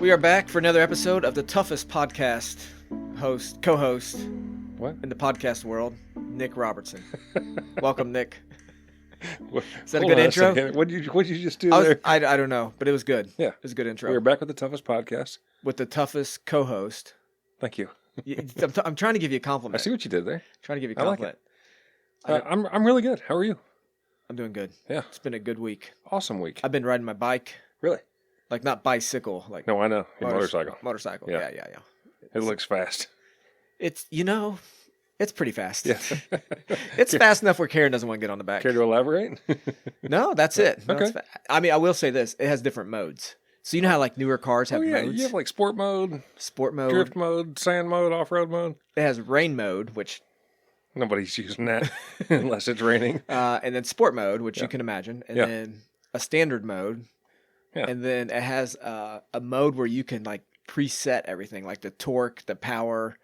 We are back for another episode of the toughest podcast co-host What? in the podcast world, Nick Robertson. Welcome, Nick. Is that a Hold good on intro? second. What did you just do there? I don't know, but it was good. Yeah. It was a good intro. We're back with the toughest podcast. With the toughest co-host. Thank you. I'm trying to give you a compliment. I see what you did there. Trying to give you a I like compliment. I'm really good. How are you? I'm doing good. Yeah. It's been a good week. Awesome week. I've been riding my bike. Really? Like not bicycle, like No, I know. Your motorcycle. Motorcycle. Yeah. Yeah. It looks fast. It's it's pretty fast. Yeah. It's fast enough where Karen doesn't want to get on the back. Care to elaborate? No, that's it. No, Okay. I mean, I will say this: it has different modes. So you know how like newer cars have modes. You have like sport mode, Sport mode, drift mode, sand mode, off-road mode. It has rain mode, which Nobody's using that unless it's raining. and then sport mode, which you can imagine, and Yeah. then a standard mode, and then it has a mode where you can like preset everything, like the torque, the power.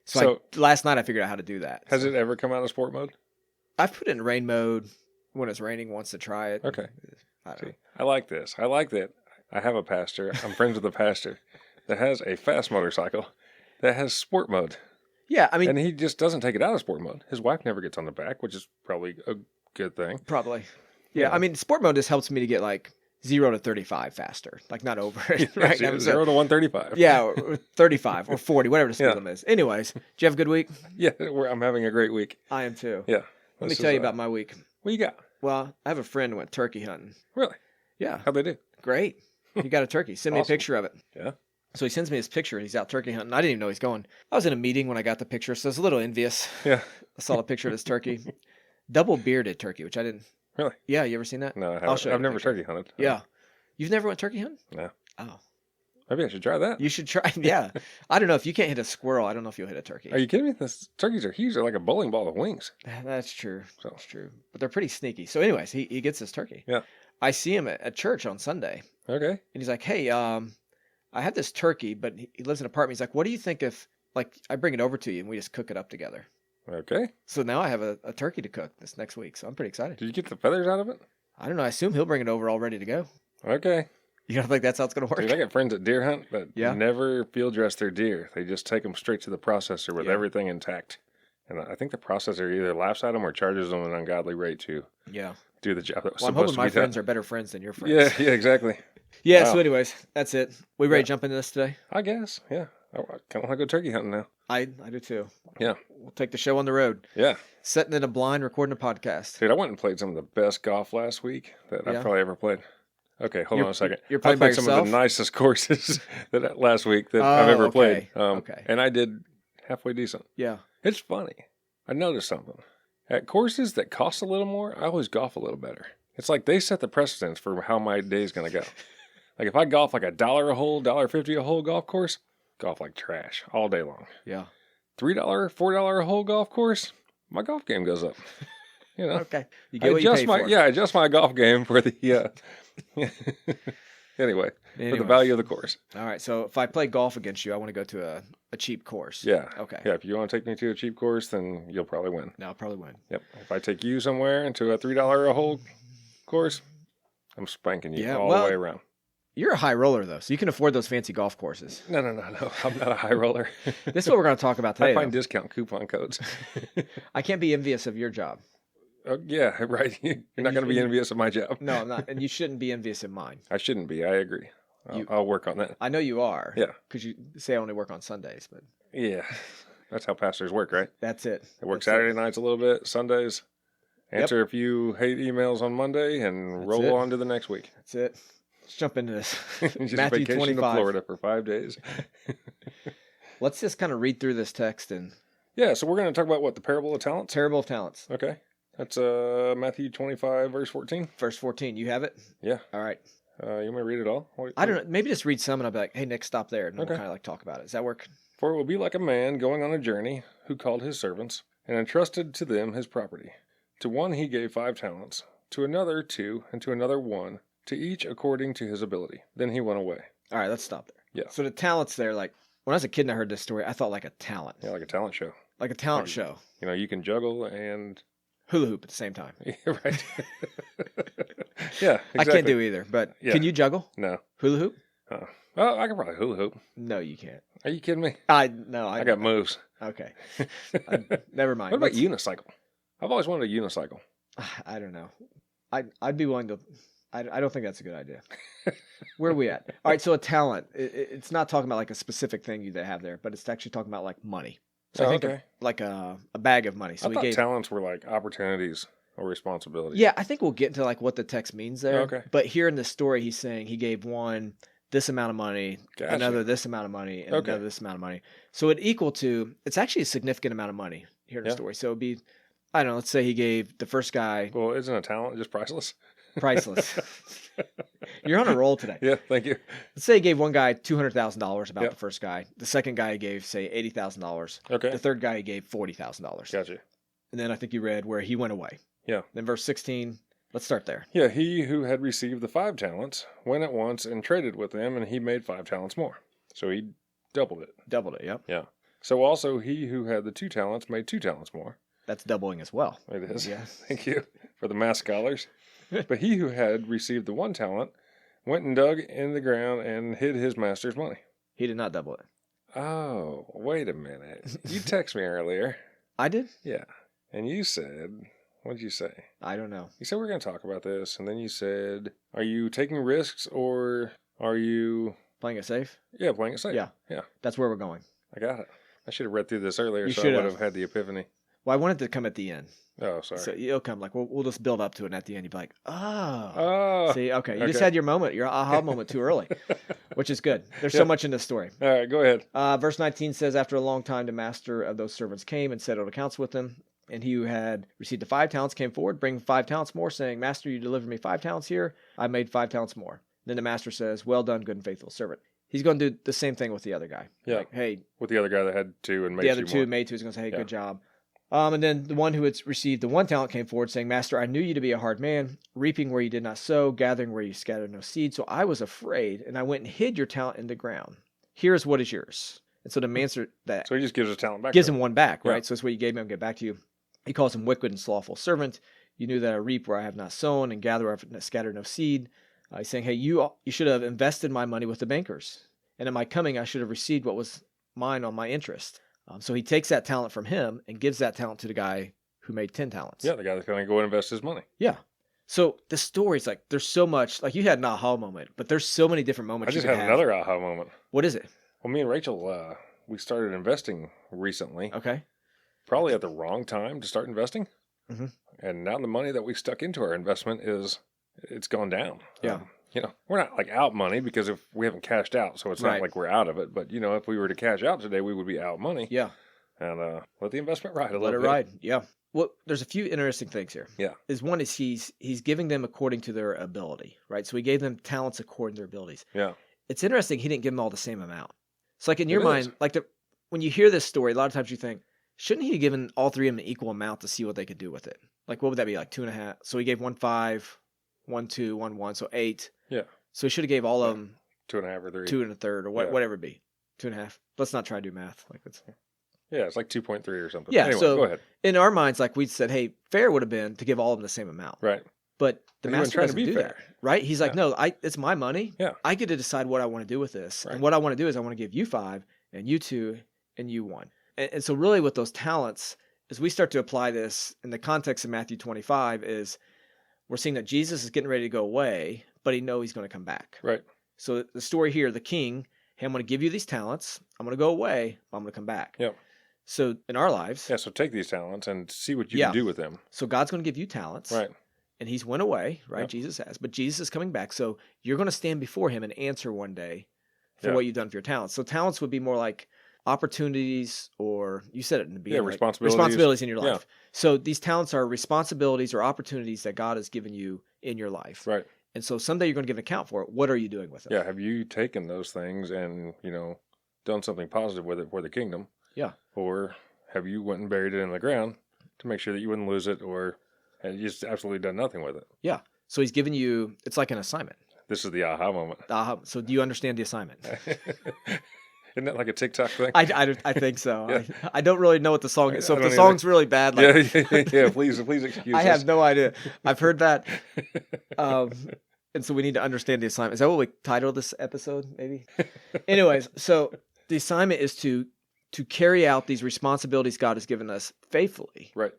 So last night I figured out how to do that. Has it ever come out of sport mode? I've put it in rain mode when it's raining. Wants to try it. Okay. I don't know. I like this. I like that. I have a pastor. I'm friends with a pastor that has a fast motorcycle that has sport mode. Yeah, I mean, And he just doesn't take it out of sport mode. His wife never gets on the back, which is probably a good thing. probably. Yeah, Yeah. I mean, sport mode just helps me to get like 0 to 35 faster, like not over it. Right? Zero, 0 to 135. Yeah, or 35 or 40, whatever the speed Yeah. limit is. Anyways, did you have a good week? Yeah, I'm having a great week. I am too. Yeah. Let me tell you about my week. What you got? Well, I have a friend who went turkey hunting. Really? Yeah, How'd they do? great. He got a turkey. Send me a Awesome. picture of it. Yeah. So he sends me his picture, and he's out turkey hunting. I didn't even know he's going. I was in a meeting when I got the picture, so I was a little envious. Yeah. I saw the picture of his turkey. Double bearded turkey, which I didn't. Really? Yeah, you ever seen that? No, I I'll haven't. show you I've a never picture. turkey hunted. Yeah. You've never went turkey hunting? No. Oh. Maybe I should try that. You should try. Yeah. I don't know. If you can't hit a squirrel, I don't know if you'll hit a turkey. Are you kidding me? These turkeys are huge. They're like a bowling ball with wings. That's true. So- That's true. But they're pretty sneaky. So, anyways, he gets his turkey. Yeah. I see him at church on Sunday, Okay. and he's like, "Hey, I have this turkey, but he lives in an apartment. He's like, what do you think if, like, I bring it over to you and we just cook it up together?" Okay. So now I have a turkey to cook this next week. So I'm pretty excited. Did you get the feathers out of it? I don't know. I assume he'll bring it over all ready to go. Okay. You don't think that's how it's going to work? Dude, I got friends that deer hunt that Yeah. never field dress their deer. They just take them straight to the processor with Yeah. everything intact. And I think the processor either laughs at them or charges them an ungodly rate to Yeah. do the job that was Well, I'm supposed hoping to my be done. friends are better friends than your friends. Yeah, exactly. Yeah. Wow. So, anyways, that's it. We ready Yeah. to jump into this today? I guess, yeah. I kind of want to go turkey hunting now. I do too. Yeah. We'll take the show on the road. Yeah. Sitting in a blind, recording a podcast. Dude, I went and played some of the best golf last week that Yeah. I've probably ever played. Okay, hold You're- on a second. you're playing I by played some of yourself? the nicest courses that last week that I've ever okay. played. Okay. And I did halfway decent. Yeah. It's funny. I noticed something. At courses that cost a little more, I always golf a little better. It's like they set the precedence for how my day's going to go. Like if I golf like $1 a hole, $1.50 a hole golf course, golf like trash all day long. Yeah. $3, $4 a hole golf course, my golf game goes up. You know, Okay. You get what you pay for. I adjust my golf game for the anyway, for the Anyways. value of the course. All right. So if I play golf against you, I want to go to a cheap course. Yeah. Okay. Yeah, if you want to take me to a cheap course, then you'll probably win. No, I'll probably win. Yep. If I take you somewhere into a $3 a hole course, I'm spanking you Yeah, all well- the way around. You're a high roller though, so you can afford those fancy golf courses. No. I'm not a high roller. This is what we're going to talk about today. I find though. discount coupon codes. I can't be envious of your job. Oh, yeah, right. You're not going to be envious of my job. No, I'm not, and you shouldn't be envious of mine. I shouldn't be. I agree. I'll work on that. I know you are. Yeah. Because you say I only work on Sundays, but Yeah. That's how pastors work, right? that's it. They work That's Saturday it. nights a little bit, Sundays, answer a few hate emails on Monday, and That's roll it. on to the next week. That's it. Let's jump into this. Just Matthew vacation 25. to Florida for 5 days. Let's just kind of read through this text and Yeah, so we're going to talk about what? The parable of talents? parable of talents. Okay. That's Matthew 25, verse 14. Verse 14. You have it? Yeah. All right. You want me to read it all? I don't know. Maybe just read some and I'll be like, hey, Nick, stop there. And Okay. we'll kind of like talk about it. Does that work? For it will be like a man going on a journey who called his servants and entrusted to them his property. To one he gave 5 talents, to another 2, and to another 1, to each according to his ability. Then he went away. All right, let's stop there. Yeah. So the talents there, like when I was a kid and I heard this story, I thought like a talent. Yeah, like a talent show. Like a talent Like- show. You know, you can juggle and... Hula hoop at the same time. Yeah, right. Yeah, exactly. I can't do either, but Yeah. can you juggle? No. Hula hoop? Well, I can probably hula hoop. No, you can't. Are you kidding me? I got moves. Okay. Never mind. What about unicycle? I've always wanted a unicycle. I don't know. I'd be willing to. I don't think that's a good idea. Where are we at? All right, so a talent. It's not talking about like a specific thing you have there, but it's actually talking about like money. So I think like a bag of money. So I thought talents were like opportunities or responsibilities. Yeah, I think we'll get into like what the text means there. Okay. But here in the story, he's saying he gave one this amount of money, another this amount of money, and another this amount of money. So it's actually a significant amount of money here in the story. So it'd be, I don't know, let's say he gave the first guy. Well, isn't a talent just priceless? Priceless. You're on a roll today. Yeah, thank you. Let's say he gave one guy $200,000 about the first guy. The second guy he gave, say, $80,000. Okay. The third guy he gave $40,000. Gotcha. And then I think you read where he went away. Yeah. Then verse 16. Let's start there. Yeah, he who had received the 5 talents went at once and traded with them, and he made 5 talents more. So he doubled it. Doubled it, yep. Yeah. So also he who had the 2 talents made 2 talents more. That's doubling as well. It is. Yeah. Thank you for the math scholars. But he who had received the 1 talent went and dug in the ground and hid his master's money. He did not double it. Oh, wait a minute. You texted me earlier. I did? Yeah. And you said... What did you say? I don't know. You said we're going to talk about this, and then you said, are you taking risks or are you... Playing it safe? Yeah, playing it safe. Yeah. That's where we're going. I got it. I should have read through this earlier so I would have had the epiphany. Well, I wanted to come at the end. Oh, sorry. So it'll come like, we'll just build up to it, and at the end you'll be like, oh. See, okay. You just had your moment, your aha moment too early, which is good. There's so much in this story. All right, go ahead. Verse 19 says, after a long time, the master of those servants came and settled accounts with them. And he who had received the 5 talents came forward, bringing 5 talents more, saying, Master, you delivered me 5 talents here. I made 5 talents more. Then the master says, well done, good and faithful servant. He's going to do the same thing with the other guy. Yeah. Like, hey. With the other guy that had 2 and made 2 more. The other 2 made 2. He's going to say, hey, good job. And then the one who had received the 1 talent came forward, saying, Master, I knew you to be a hard man, reaping where you did not sow, gathering where you scattered no seed. So I was afraid, and I went and hid your talent in the ground. Here's what is yours. And so the master that. So he just gives a talent back. Gives him 1 back, right? So it's what you gave me, I'll get back to you. He calls him wicked and slothful servant. You knew that I reap where I have not sown and gather where I have scattered no seed. He's saying, hey, you should have invested my money with the bankers. And in my coming, I should have received what was mine on my interest. So he takes that talent from him and gives that talent to the guy who made 10 talents. Yeah, the guy that's going to go and invest his money. Yeah. So the story's like, there's so much, like you had an aha moment, but there's so many different moments. I just had another aha moment. What is it? Well, me and Rachel, we started investing recently. Okay. Probably at the wrong time to start investing. Mm-hmm. And now the money that we stuck into our investment it's gone down. Yeah. We're not like out money because if we haven't cashed out, so it's not like we're out of it. But, if we were to cash out today, we would be out money. Yeah. And let the investment ride a little bit. Let it ride. Yeah. Well, there's a few interesting things here. Yeah. One is he's giving them according to their ability, right? So he gave them talents according to their abilities. Yeah. It's interesting he didn't give them all the same amount. So like in your mind, when you hear this story, a lot of times you think, shouldn't he have given all 3 of them an equal amount to see what they could do with it? Like, what would that be? Like 2.5. So he gave 1 5, 1 2, 1 1, so 8. Yeah. So he should have gave all of them 2.5 or 3. 2 1/3 or whatever it be. 2.5. Let's not try to do math. Yeah, it's like 2.3 or something. Yeah. Anyway, so go ahead. In our minds, like we said, hey, fair would have been to give all of them the same amount. Right. But the master doesn't do that, right? He's like, no, it's my money. Yeah. I get to decide what I want to do with this, and what I want to do is I want to give you 5, and you 2, and you 1. And so really with those talents, as we start to apply this in the context of Matthew 25, is we're seeing that Jesus is getting ready to go away, but he knows he's going to come back. Right. So the story here, the king, hey, I'm going to give you these talents. I'm going to go away, but I'm going to come back. Yep. So in our lives. Yeah, so take these talents and see what you can do with them. So God's going to give you talents. Right. And he's went away, right? Yep. Jesus has. But Jesus is coming back. So you're going to stand before him and answer one day for what you've done for your talents. So talents would be more like opportunities, or you said it in the beginning. Yeah, responsibilities. Responsibilities in your life. Yeah. So these talents are responsibilities or opportunities that God has given you in your life. Right. And so someday you're going to give an account for it. What are you doing with it? Yeah. Have you taken those things and, done something positive with it for the kingdom? Yeah. Or have you went and buried it in the ground to make sure that you wouldn't lose it, or and you just absolutely done nothing with it? Yeah. So he's given you, it's like an assignment. This is the aha moment. So do you understand the assignment? Isn't that like a TikTok thing? I think so. Yeah. I don't really know what the song is. So if the song's really bad, yeah, please excuse us. I have no idea. I've heard that. And so we need to understand the assignment. Is that what we titled this episode, maybe? Anyways, so the assignment is to carry out these responsibilities God has given us faithfully. Right.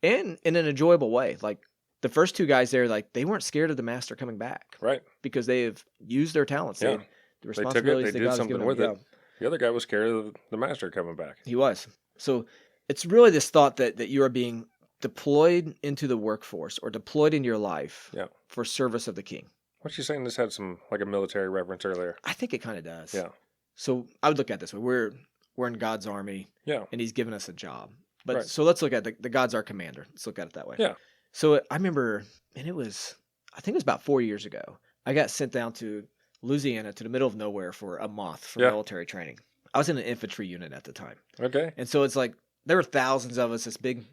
And in an enjoyable way. Like the first two guys there, like they weren't scared of the master coming back. Right. Because they have used their talents. Yeah. The responsibilities they that did God has something given with them. it. The other guy was scared of the master coming back. He was. So it's really this thought that you are being deployed into the workforce or deployed in your life for service of the king. What you saying? This had some like a military reference earlier. I think it kind of does. Yeah. So I would look at it this way: we're in God's army. Yeah. And He's given us a job. But Right. so let's look at the God's our commander. Let's look at it that way. Yeah. So I remember, and I think it was about 4 years ago. I got sent down to Louisiana, to the middle of nowhere for a month for military training. I was in an infantry unit at the time. Okay. And so it's like there were thousands of us. This big,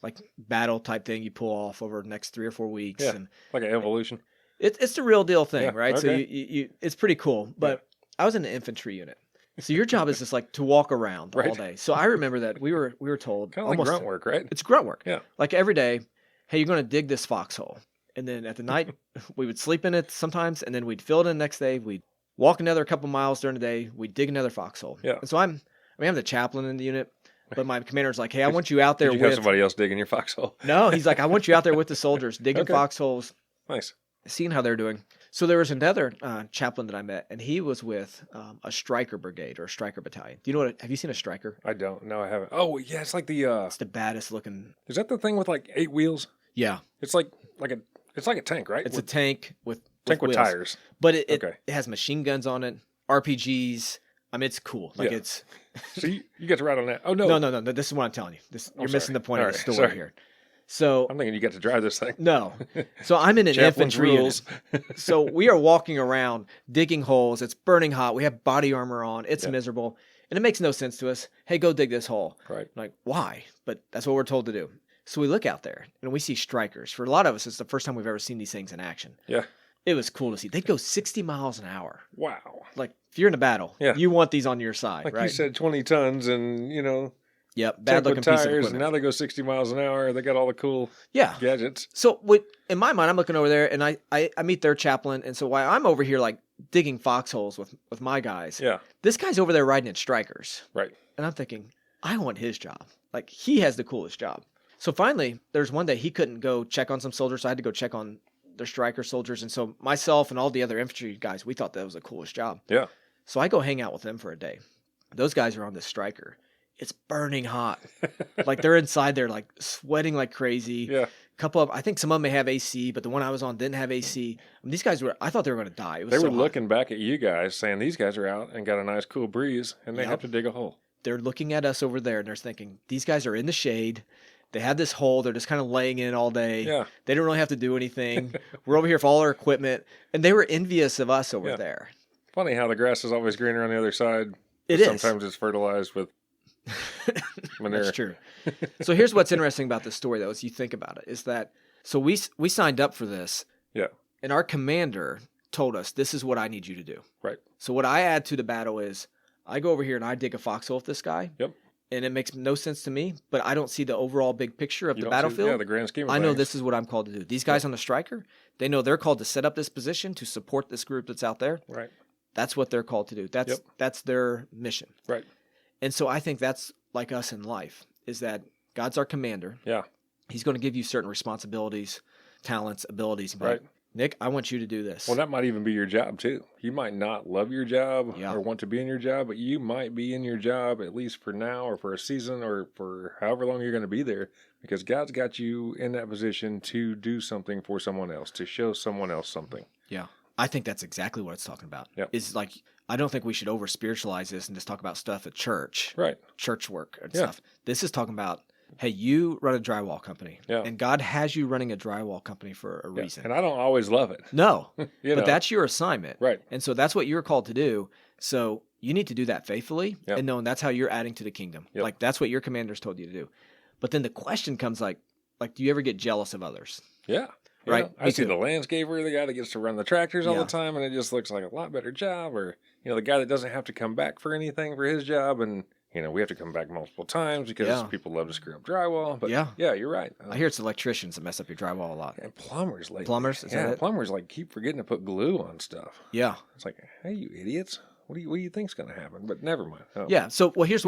like battle type thing you pull off over the next 3 or 4 weeks. Yeah. And Like an evolution. it's the real deal thing, Yeah, right? So okay. you it's pretty cool. But I was in an infantry unit. So your job is just like to walk around Right. all day. So I remember that we were told Kind of like grunt work, right? It's grunt work. Yeah. Like every day, hey, you're going to dig this foxhole. And then at the night, we would sleep in it sometimes, and then we'd fill it in the next day. We'd walk another couple miles during the day. We'd dig another foxhole. Yeah. And so I'm the chaplain in the unit, but my commander's like, hey, I want you out there Did you have with somebody else digging your foxhole? No, he's like, I want you out there with the soldiers, digging Okay. foxholes, Nice. seeing how they're doing. So there was another chaplain that I met, and he was with a striker brigade or a striker battalion. Do you know have you seen a striker? I don't. No, I haven't. Oh, yeah. It's like the. It's the baddest looking. Is that the thing with like 8 wheels? Yeah. It's like a tank, right? It's a tank with tank with wheels. tires. But it Okay. has machine guns on it, RPGs. I mean, it's cool. Like Yeah. it's. So you get to ride on that. Oh no. No. This is what I'm telling you. You're missing sorry. the point of All the right, story sorry. here. So I'm thinking you get to drive this thing. no. So I'm in an Chaplain's infantry unit. rules. So we are walking around digging holes. It's burning hot. We have body armor on. It's Yeah. miserable. And it makes no sense to us. Hey, go dig this hole. Right. I'm like, why? But that's what we're told to do. So we look out there and we see strikers. For a lot of us, it's the first time we've ever seen these things in action. Yeah. It was cool to see. They'd go 60 miles an hour. Wow. Like, if you're in a battle, Yeah. you want these on your side, Like right? you said, 20 tons and, Yep, tank bad with looking piece of tires, and equipment. now they go 60 miles an hour. They got all the cool Yeah. gadgets. So in my mind, I'm looking over there, and I meet their chaplain, and so while I'm over here like digging foxholes with my guys, Yeah. this guy's over there riding in strikers, Right. and I'm thinking, I want his job. Like he has the coolest job. So finally, there's one day he couldn't go check on some soldiers, so I had to go check on their striker soldiers, and so myself and all the other infantry guys, we thought that was the coolest job. Yeah. So I go hang out with them for a day. Those guys are on this striker. It's burning hot. Like they're inside there, like sweating like crazy. Yeah. I think some of them may have AC, but the one I was on didn't have AC. I mean, these guys I thought they were going to die. It was They so were hot. looking back at you guys saying these guys are out and got a nice cool breeze and they Yep. have to dig a hole. They're looking at us over there and they're thinking, these guys are in the shade. They have this hole. They're just kind of laying in all day. Yeah. They don't really have to do anything. We're over here for all our equipment. And they were envious of us over Yeah. there. Funny how the grass is always greener on the other side. It is. Sometimes it's fertilized with manure. That's true. So here's what's interesting about this story, though, as you think about it, is that so we signed up for this, Yeah. and our commander told us, this is what I need you to do. Right. So what I add to the battle is I go over here and I dig a foxhole with this guy. Yep. And it makes no sense to me, but I don't see the overall big picture of You the don't see- battlefield. yeah, the grand scheme of I know things. this is what I'm called to do. These guys on the striker, they know they're called to set up this position to support this group that's out there. Right. That's what they're called to do. That's their mission. Right. And so I think that's like us in life, is that God's our commander. Yeah. He's going to give you certain responsibilities, talents, abilities. But Right. Nick, I want you to do this. Well, that might even be your job too. You might not love your job Yeah. or want to be in your job, but you might be in your job at least for now or for a season or for however long you're going to be there because God's got you in that position to do something for someone else, to show someone else something. Yeah. I think that's exactly what it's talking about. Yep. Is like, I don't think we should over spiritualize this and just talk about stuff at church, Right. church work and Yeah. stuff. This is talking about, hey, you run a drywall company. Yeah. And God has you running a drywall company for a Yeah. reason. And I don't always love it. No, You but know. that's your assignment. Right. And so that's what you're called to do. So you need to do that faithfully Yep. and knowing that's how you're adding to the kingdom. Yep. Like that's what your commander's told you to do. But then the question comes like, do you ever get jealous of others? Yeah. Right. I Me see too. the landscaper, the guy that gets to run the tractors all Yeah. the time, and it just looks like a lot better job. Or, the guy that doesn't have to come back for anything for his job, and, we have to come back multiple times because Yeah. people love to screw up drywall. But Yeah. you're right. I hear it's electricians that mess up your drywall a lot. And plumbers lately. Plumbers? Is that it? Plumbers keep forgetting to put glue on stuff. Yeah. It's like, hey, you idiots. What do you think's going to happen? But never mind. Oh. Yeah. So, well, here's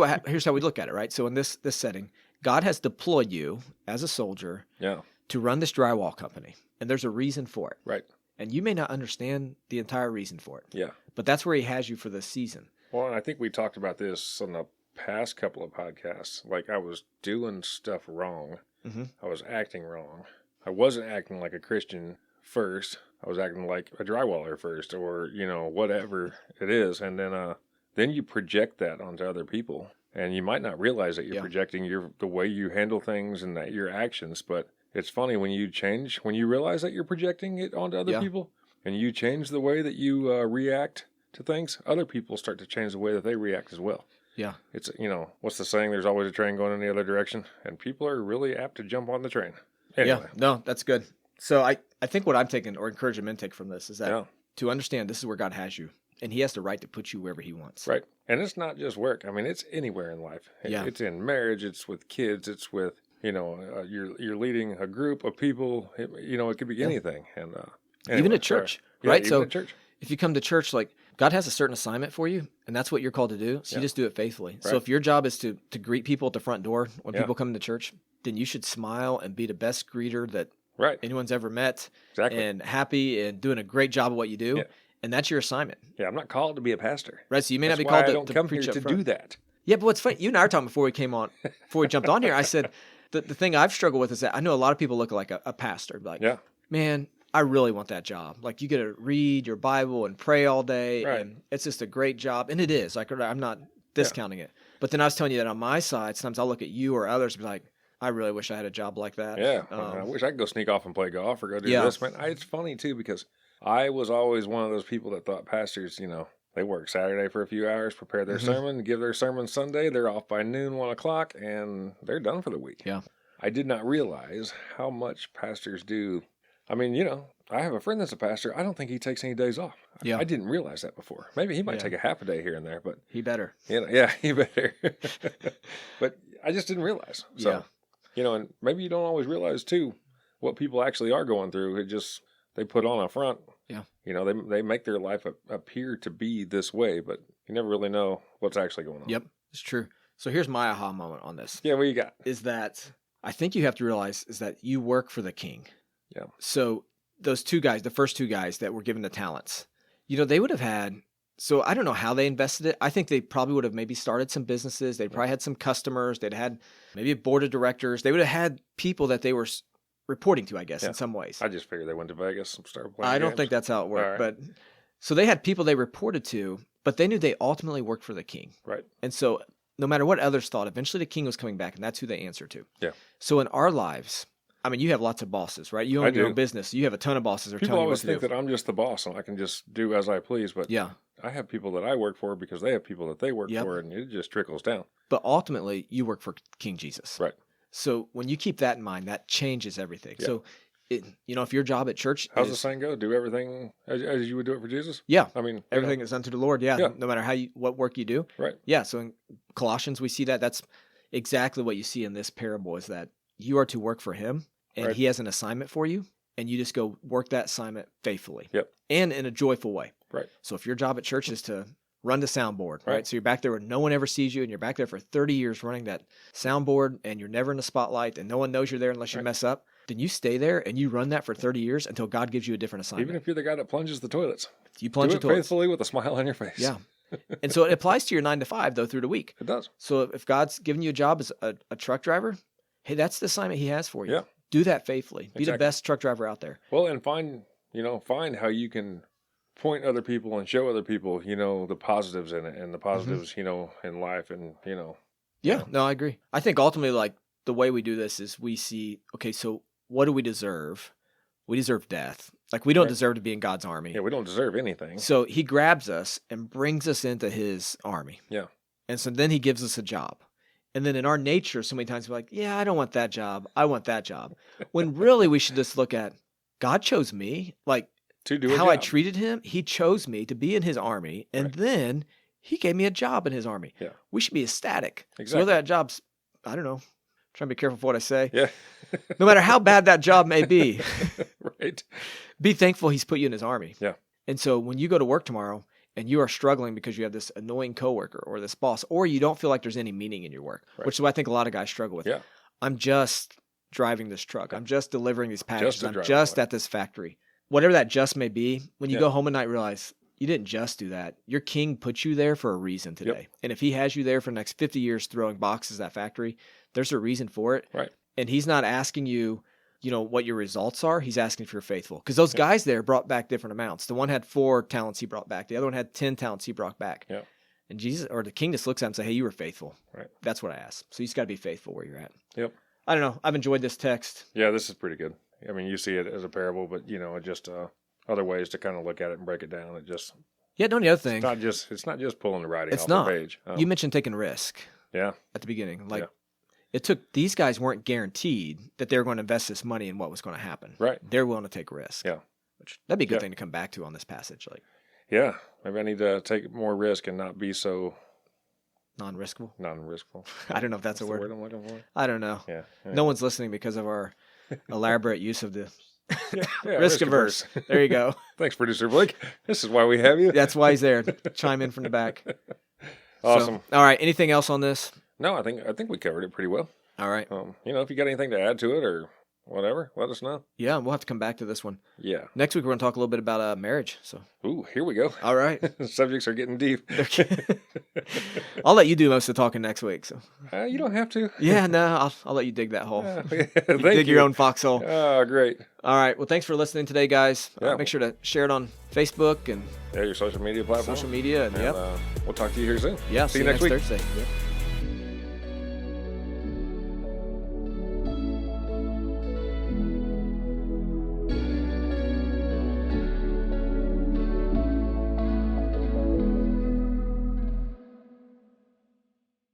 how we look at it, right? So in this setting, God has deployed you as a soldier to run this drywall company, and there's a reason for it. Right. And you may not understand the entire reason for it. Yeah. But that's where he has you for this season. Well, and I think we talked about this on the past couple of podcasts. Like, I was doing stuff wrong. Mm-hmm. I was acting wrong. I wasn't acting like a Christian first. I was acting like a drywaller first, or whatever it is. And then you project that onto other people, and you might not realize that you're projecting the way you handle things and that your actions. But it's funny when you realize that you're projecting it onto other people, and you change the way that you react to things. Other people start to change the way that they react as well. Yeah. It's, what's the saying? There's always a train going in the other direction, and people are really apt to jump on the train. Anyway. Yeah. No, that's good. So I think what I'm taking, or encourage men to take from this, is that to understand this is where God has you, and he has the right to put you wherever he wants. Right. And it's not just work. I mean, it's anywhere in life. It's in marriage. It's with kids. It's with, you're leading a group of people. It could be anything. And anyway, even at church, right? Even so at church. If you come to church, like, God has a certain assignment for you, and that's what you're called to do. So you just do it faithfully. Right. So if your job is to greet people at the front door when people come into church, then you should smile and be the best greeter that anyone's ever met. Exactly. And happy and doing a great job of what you do. Yeah. And that's your assignment. Yeah, I'm not called to be a pastor. Right, so you may not be called to come preach here to do that. Yeah, but what's funny, you and I were talking before we jumped on here, I said, the thing I've struggled with is that I know a lot of people look like a pastor. Like, man, I really want that job. Like, you get to read your Bible and pray all day, and it's just a great job. And it is. Like, I'm not discounting it. But then I was telling you that on my side, sometimes I'll look at you or others and be like, I really wish I had a job like that. Yeah, I wish I could go sneak off and play golf or go do this. Man, it's funny, too, because I was always one of those people that thought pastors, they work Saturday for a few hours, prepare their sermon, give their sermon Sunday. They're off by noon, 1 o'clock, and they're done for the week. Yeah. I did not realize how much pastors do. I mean, I have a friend that's a pastor. I don't think he takes any days off. Yeah. I didn't realize that before. Maybe he might take a half a day here and there, but he better. He better. But I just didn't realize. So, and maybe you don't always realize too what people actually are going through. It just they put on a front. Yeah. They make their life appear to be this way, but you never really know what's actually going on. Yep, it's true. So here's my aha moment on this. Yeah, what you got? Is that I think you have to realize is that you work for the king. Yeah. So those two guys, the first two guys that were given the talents, they would have had, so I don't know how they invested it. I think they probably would have maybe started some businesses. They probably had some customers. They'd had maybe a board of directors. They would have had people that they were reporting to, I guess, in some ways. I just figured they went to Vegas and started playing I don't games. think that's how it worked. Right. But so they had people they reported to, but they knew they ultimately worked for the king. Right. And so no matter what others thought, eventually the king was coming back, and that's who they answered to. Yeah. So in our lives, I mean, you have lots of bosses, right? You own your own business. You have a ton of bosses. People always think that I'm just the boss and I can just do as I please. But I have people that I work for because they have people that they work for, and it just trickles down. But ultimately, you work for King Jesus. Right. So when you keep that in mind, that changes everything. Yeah. So, if your job at church how's the saying go? Do everything as you would do it for Jesus? Yeah. I mean, everything is unto the Lord. Yeah. No matter what work you do. Right. Yeah. So in Colossians, we see that. That's exactly what you see in this parable is that you are to work for him. And he has an assignment for you, and you just go work that assignment faithfully. Yep. And in a joyful way. Right. So if your job at church is to run the soundboard, right? So you're back there where no one ever sees you, and you're back there for 30 years running that soundboard, and you're never in the spotlight, and no one knows you're there unless you mess up, then you stay there, and you run that for 30 years until God gives you a different assignment. Even if you're the guy that plunges the toilets. You plunge the toilets. Faithfully with a smile on your face. Yeah. And so it applies to your 9 to 5, though, through the week. It does. So if God's given you a job as a truck driver, hey, that's the assignment he has for you. Yeah. Do that faithfully. Be the best truck driver out there. Well, and find how you can point other people and show other people, the positives in it and the positives, in life and, Yeah, no, I agree. I think ultimately, like, the way we do this is we see, okay, so what do we deserve? We deserve death. Like, we don't deserve to be in God's army. Yeah, we don't deserve anything. So he grabs us and brings us into his army. Yeah. And so then he gives us a job. And then in our nature, so many times we're like, yeah, I don't want that job. I want that job. When really we should just look at, God chose me. Like, to do how I treated him, he chose me to be in his army. And then he gave me a job in his army. Yeah. We should be ecstatic. So Exactly. whether that job's, I don't know, trying to be careful with what I say. Yeah. No matter how bad that job may be, Right. be thankful he's put you in his army. Yeah. And so when you go to work tomorrow and you are struggling because you have this annoying coworker or this boss, or you don't feel like there's any meaning in your work, Right. which is what I think a lot of guys struggle with. Yeah. I'm just driving this truck. I'm just delivering these packages. a I'm driver, just right. at this factory. Whatever that just may be, when you Yeah. go home at night, realize you didn't just do that. Your king put you there for a reason today. And if he has you there for the next 50 years throwing boxes at that factory, there's a reason for it. Right. And he's not asking you, what your results are. He's asking if you're faithful. Because those guys there brought back different amounts. The one had 4 talents he brought back. The other one had 10 talents he brought back. Yeah. And Jesus, or the king, just looks at him and says, hey, you were faithful. Right. That's what I ask. So you just got to be faithful where you're at. Yep. I don't know. I've enjoyed this text. Yeah, this is pretty good. I mean, you see it as a parable, but just other ways to kind of look at it and break it down. It just Yeah, no, the other thing. it's not just pulling the writing It's off not. the page. You mentioned taking risk Yeah. at the beginning. Like, Yeah. it took, these guys weren't guaranteed that they were going to invest this money in what was going to happen. Right. They're willing to take risk. Yeah. Which, that'd be a good Yeah. thing to come back to on this passage. Like, Yeah. Maybe I need to take more risk and not be so non-riskable. non-riskful. I don't know if that's What's a the word. I'm looking for? I don't know. Yeah. No one's listening because of our elaborate use of the Yeah, risk averse. There you go. Thanks, producer Blake. This is why we have you. That's why he's there. Chime in from the back. Awesome. So, all right. Anything else on this? No, I think we covered it pretty well. All right. If you got anything to add to it or whatever, let us know. Yeah, we'll have to come back to this one. Yeah. Next week, we're going to talk a little bit about marriage. So, Ooh, here we go. all right. Subjects are getting deep. I'll let you do most of the talking next week. So, You don't have to. yeah, no, I'll let you dig that hole. Thank Dig you. your own foxhole. Oh, great. All right. Well, thanks for listening today, guys. Yeah. Make sure to share it on Facebook and Yeah, your social media platform. social media. And, And, yep. we'll talk to you here soon. Yeah. See you next week. Thursday. Yep.